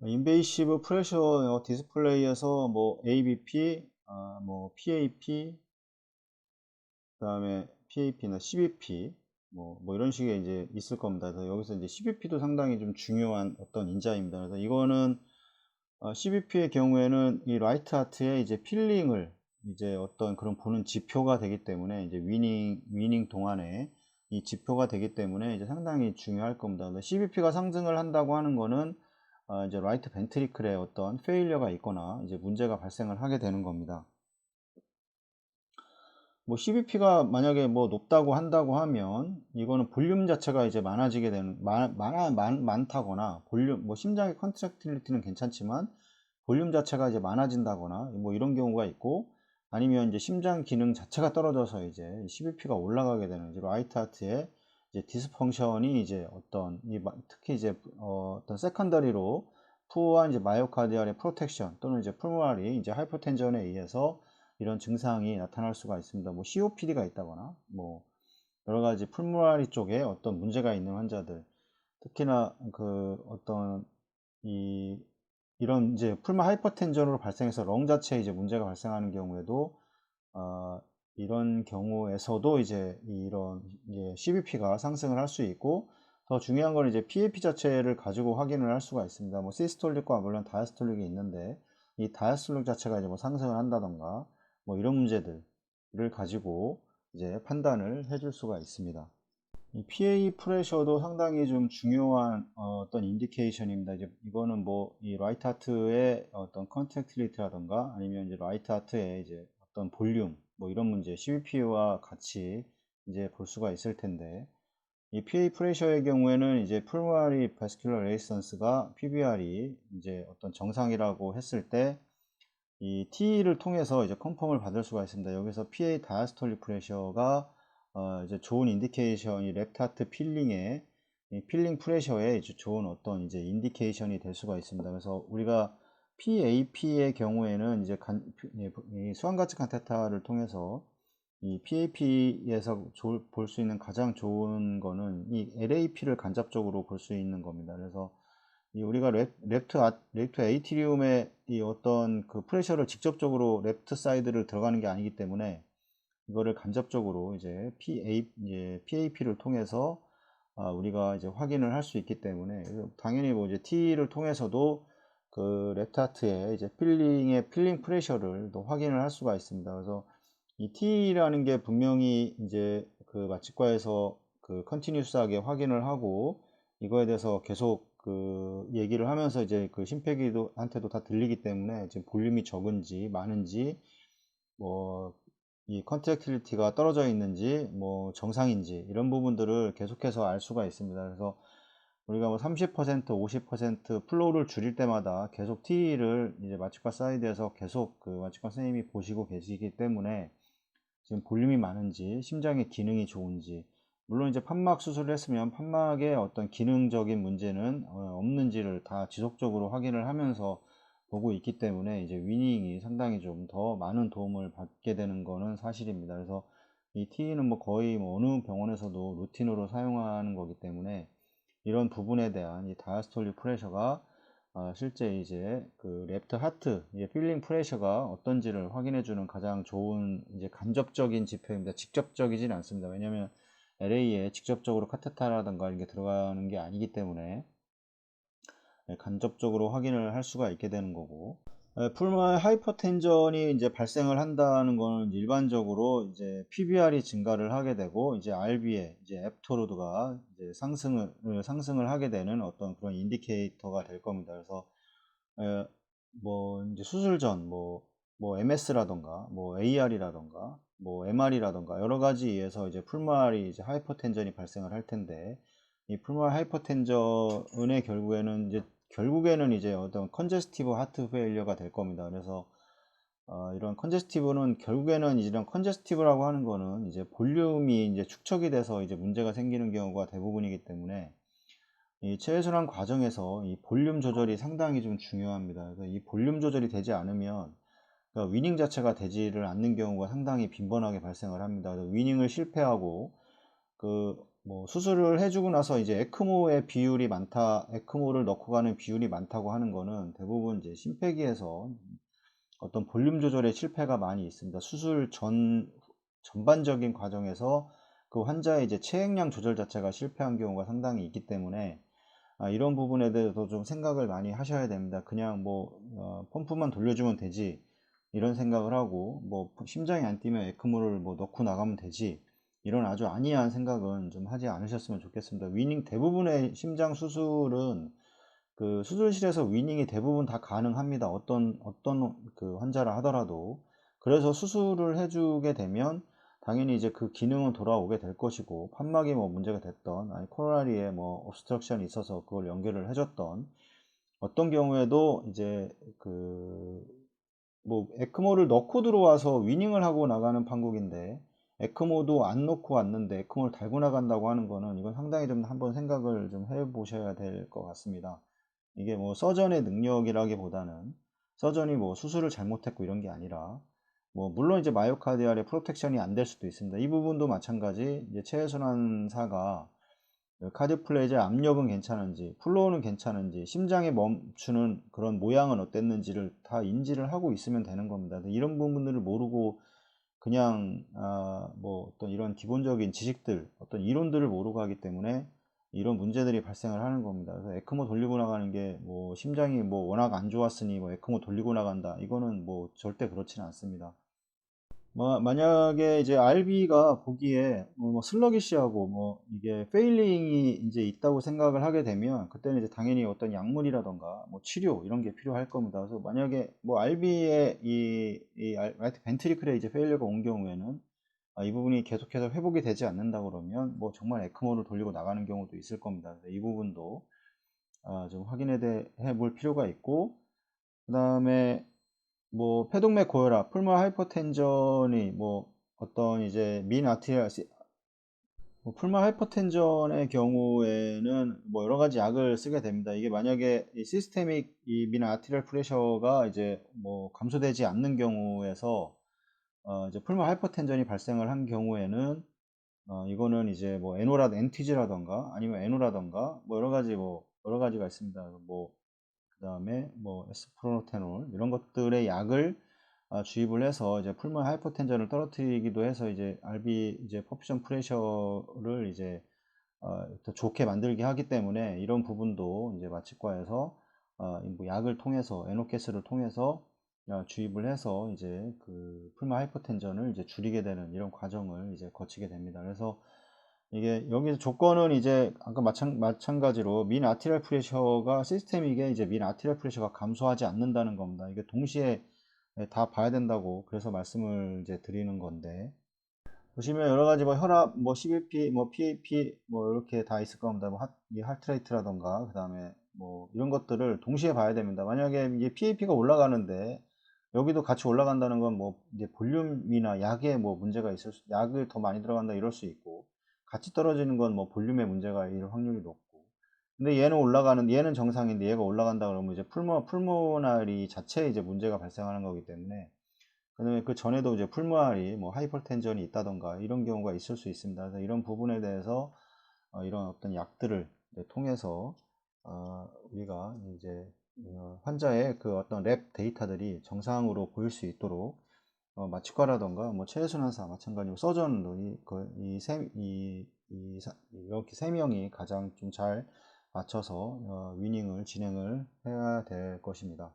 인베이시브 프레셔 디스플레이에서 뭐 ABP, 뭐 PAP, 그다음에 PAP나 CBP 뭐 이런 식의 이제 있을 겁니다. 그래서 여기서 이제 CBP도 상당히 좀 중요한 어떤 인자입니다. 그래서 이거는 CBP의 경우에는 이 라이트 하트의 이제 필링을 이제 어떤 그런 보는 지표가 되기 때문에 이제 위닝 동안에 이 지표가 되기 때문에 이제 상당히 중요할 겁니다. CBP가 상승을 한다고 하는 거는 이제 라이트 벤트리클에 어떤 페일리어가 있거나 이제 문제가 발생을 하게 되는 겁니다. 뭐 CBP가 만약에 뭐 높다고 한다고 하면 이거는 볼륨 자체가 이제 많아지게 되는 많다거나 볼륨 뭐 심장의 컨트랙틸리티는 괜찮지만 볼륨 자체가 이제 많아진다거나 뭐 이런 경우가 있고, 아니면 이제 심장 기능 자체가 떨어져서 이제 CBP가 올라가게 되는 이제 라이트 하트의 이제 디스펑션이 이제 어떤 특히 이제 어떤 세컨더리로 푸어한 이제 마이오카디알의 프로텍션 또는 이제 풀모나리 이제 하이퍼텐전에 의해서 이런 증상이 나타날 수가 있습니다. 뭐 COPD가 있다거나 뭐 여러 가지 풀모나리 쪽에 어떤 문제가 있는 환자들, 특히나 그 어떤 이런 이제 풀마 하이퍼텐전으로 발생해서 렁 자체에 이제 문제가 발생하는 경우에도 어, 이런 경우에서도 이제 이런 이제 CBP가 상승을 할 수 있고, 더 중요한 건 이제 PAP 자체를 가지고 확인을 할 수가 있습니다. 뭐 시스톨릭과 물론 다이스톨릭이 있는데 이 다이스톨릭 자체가 이제 뭐 상승을 한다던가 뭐 이런 문제들을 가지고 이제 판단을 해줄 수가 있습니다. 이 PA 프레셔도 상당히 좀 중요한 떤 인디케이션입니다. 이제 이거는 뭐 이 라이트 하트의 어떤 컨택트리티라던가 아니면 이제 라이트 하트의 이제 어떤 볼륨 뭐 이런 문제 CVP와 같이 이제 볼 수가 있을 텐데, 이 PA 프레셔의 경우에는 이제 pulmonary vascular resistance가 PVR이 이제 어떤 정상이라고 했을 때 이 T를 통해서 이제 컨펌을 받을 수가 있습니다. 여기서 PA 다이스톨릭 프레셔가 이제 좋은 인디케이션이 랩트 하트 필링에 필링 프레셔에 이제 좋은 어떤 이제 인디케이션이 될 수가 있습니다. 그래서 우리가 PAP의 경우에는 이제 이 수환가치 카테타를 통해서 이 PAP에서 볼 수 있는 가장 좋은 거는 이 LAP를 간접적으로 볼 수 있는 겁니다. 그래서 이 우리가 랩트 에이트리움의 이 어떤 그 프레셔를 직접적으로 랩트 사이드를 들어가는 게 아니기 때문에 이거를 간접적으로 이제 PAP를 통해서 우리가 이제 확인을 할 수 있기 때문에 당연히 뭐 이제 T를 통해서도 그 랩트 하트의 이제 필링 프레셔를 또 확인을 할 수가 있습니다. 그래서 이 T라는 게 분명히 이제 그 마취과에서 그 컨티뉴스하게 확인을 하고 이거에 대해서 계속 그 얘기를 하면서 이제 그 심폐기도한테도 다 들리기 때문에 지금 볼륨이 적은지 많은지 뭐 이 컨트랙틸리티가 떨어져 있는지 뭐 정상인지 이런 부분들을 계속해서 알 수가 있습니다. 그래서 우리가 뭐 30%, 50% 플로우를 줄일 때마다 계속 T를 이제 마취과 사이드에서 계속 그 마취과 선생님이 보시고 계시기 때문에 지금 볼륨이 많은지 심장의 기능이 좋은지, 물론 이제 판막 수술을 했으면 판막의 어떤 기능적인 문제는 없는지를 다 지속적으로 확인을 하면서 보고 있기 때문에 이제 위닝이 상당히 좀 더 많은 도움을 받게 되는 거는 사실입니다. 그래서 이 T는 뭐 거의 뭐 어느 병원에서도 루틴으로 사용하는 거기 때문에 이런 부분에 대한 이 다이스톨릭 프레셔가 실제 이제 그 랩트 하트 필링 프레셔가 어떤지를 확인해 주는 가장 좋은 이제 간접적인 지표입니다. 직접적이진 않습니다. 왜냐하면 LA에 직접적으로 카테타라든가 이런 게 들어가는 게 아니기 때문에 간접적으로 확인을 할 수가 있게 되는 거고, 풀만 하이퍼텐전이 이제 발생을 한다는 거는 일반적으로 이제 PVR이 증가를 하게 되고 이제 RB의 이제 앱토로드가 이제 상승을 하게 되는 어떤 그런 인디케이터가 될 겁니다. 그래서 뭐 이제 수술 전 뭐 MS라던가 뭐 AR이라던가 뭐 MR이라던가 여러 가지에서 이제 풀마리 이제 하이퍼텐전이 발생을 할 텐데, 이 풀마리 하이퍼텐전의 결국에는 이제 어떤 컨제스티브 하트 페일리어가 될 겁니다. 그래서 이런 컨제스티브는 결국에는 이런 컨제스티브라고 하는 거는 이제 볼륨이 이제 축적이 돼서 이제 문제가 생기는 경우가 대부분이기 때문에 이 체외순환 과정에서 이 볼륨 조절이 상당히 좀 중요합니다. 그래서 이 볼륨 조절이 되지 않으면 그러니까 위닝 자체가 되지를 않는 경우가 상당히 빈번하게 발생을 합니다. 그래서 위닝을 실패하고 그 뭐 수술을 해주고 나서 이제 에크모의 비율이 많다, 에크모를 넣고 가는 비율이 많다고 하는 거는 대부분 이제 심폐기에서 어떤 볼륨 조절에 실패가 많이 있습니다. 수술 전반적인 과정에서 그 환자의 이제 체액량 조절 자체가 실패한 경우가 상당히 있기 때문에 이런 부분에 대해서도 좀 생각을 많이 하셔야 됩니다. 그냥 뭐 펌프만 돌려주면 되지 이런 생각을 하고, 뭐 심장이 안 뛰면 에크모를 뭐 넣고 나가면 되지 이런 아주 안이한 생각은 좀 하지 않으셨으면 좋겠습니다. 위닝 대부분의 심장 수술은 그 수술실에서 위닝이 대부분 다 가능합니다. 어떤 그 환자라 하더라도. 그래서 수술을 해주게 되면 당연히 이제 그 기능은 돌아오게 될 것이고, 판막이 뭐 문제가 됐던, 아니 코로나리에 뭐 obstruction이 있어서 그걸 연결을 해줬던, 어떤 경우에도 이제 그 뭐 에크모를 넣고 들어와서 위닝을 하고 나가는 판국인데, 에크모도 안 넣고 왔는데 에크모를 달고 나간다고 하는 거는, 이건 상당히 좀 한번 생각을 좀 해보셔야 될 것 같습니다. 이게 뭐 서전의 능력이라기보다는, 서전이 뭐 수술을 잘못했고 이런 게 아니라, 뭐 물론 이제 마이오카디알의 프로텍션이 안 될 수도 있습니다. 이 부분도 마찬가지, 이제 체해순환사가 카디플레이제 압력은 괜찮은지, 플로우는 괜찮은지, 심장에 멈추는 그런 모양은 어땠는지를 다 인지를 하고 있으면 되는 겁니다. 이런 부분들을 모르고 그냥 뭐 어떤 이런 기본적인 지식들, 어떤 이론들을 모르고 하기 때문에 이런 문제들이 발생을 하는 겁니다. 그래서 에크모 돌리고 나가는 게 뭐 심장이 뭐 워낙 안 좋았으니 뭐 에크모 돌리고 나간다, 이거는 뭐 절대 그렇지는 않습니다. 뭐 만약에 이제 RB가 보기에 뭐 슬러기시하고 뭐 이게 페일링이 이제 있다고 생각을 하게 되면, 그때는 이제 당연히 어떤 약물이라던가 뭐 치료 이런 게 필요할 겁니다. 그래서 만약에 뭐 RB의 이 라이트 벤트리클에 이제 페일리어가 온 경우에는 이 부분이 계속해서 회복이 되지 않는다 그러면 뭐 정말 에크모를 돌리고 나가는 경우도 있을 겁니다. 그래서 이 부분도 좀 확인해 볼 필요가 있고, 그 다음에 뭐 폐동맥 고혈압, 풀물 하이퍼텐전이 뭐 어떤 이제 민 아티리얼 뭐 풀물 하이퍼텐전의 경우에는 뭐 여러 가지 약을 쓰게 됩니다. 이게 만약에 이 시스테믹 민 아티리얼 프레셔가 이제 뭐 감소되지 않는 경우에서 이제 풀물 하이퍼텐전이 발생을 한 경우에는 이거는 이제 뭐 엔티지라던가 아니면 에노라던가 뭐 여러 가지가 있습니다. 뭐 그 다음에 뭐 에스프로테놀 이런 것들의 약을 주입을 해서 이제 풀물 하이퍼텐전을 떨어뜨리기도 해서 이제 RB 이제 퍼퓨전 프레셔를 이제 더 좋게 만들게 하기 때문에, 이런 부분도 이제 마취과에서 뭐 약을 통해서 에노캐스를 통해서 주입을 해서 이제 그 풀물 하이퍼텐전을 이제 줄이게 되는 이런 과정을 이제 거치게 됩니다. 그래서 이게 여기서 조건은 이제 아까 마찬가지로 민 아티리얼 프레셔가 시스템이게 이제 민 아티리얼 프레셔가 감소하지 않는다는 겁니다. 이게 동시에 다 봐야 된다고 그래서 말씀을 이제 드리는 건데, 보시면 여러 가지 뭐 혈압, 뭐 CBP, 뭐 PAP 뭐 이렇게 다 있을 겁니다. 뭐 이 하트레이트라던가 그 다음에 뭐 이런 것들을 동시에 봐야 됩니다. 만약에 이게 PAP가 올라가는데 여기도 같이 올라간다는 건 뭐 이제 볼륨이나 약에 뭐 문제가 약을 더 많이 들어간다 이럴 수 있고, 같이 떨어지는 건 뭐 볼륨의 문제가 일 확률이 높고, 근데 얘는 정상인데 얘가 올라간다 그러면 이제 풀모나리 자체에 이제 문제가 발생하는 거기 때문에, 그다음에 그 전에도 이제 풀모나리 뭐 하이퍼텐전이 있다던가 이런 경우가 있을 수 있습니다. 그래서 이런 부분에 대해서 이런 어떤 약들을 이제 통해서 우리가 이제 환자의 그 어떤 랩 데이터들이 정상으로 보일 수 있도록 마취과라던가 뭐 체해순환사 마찬가지로 서전도 이렇게 세 명이 가장 좀 잘 맞춰서 위닝을 진행을 해야 될 것입니다.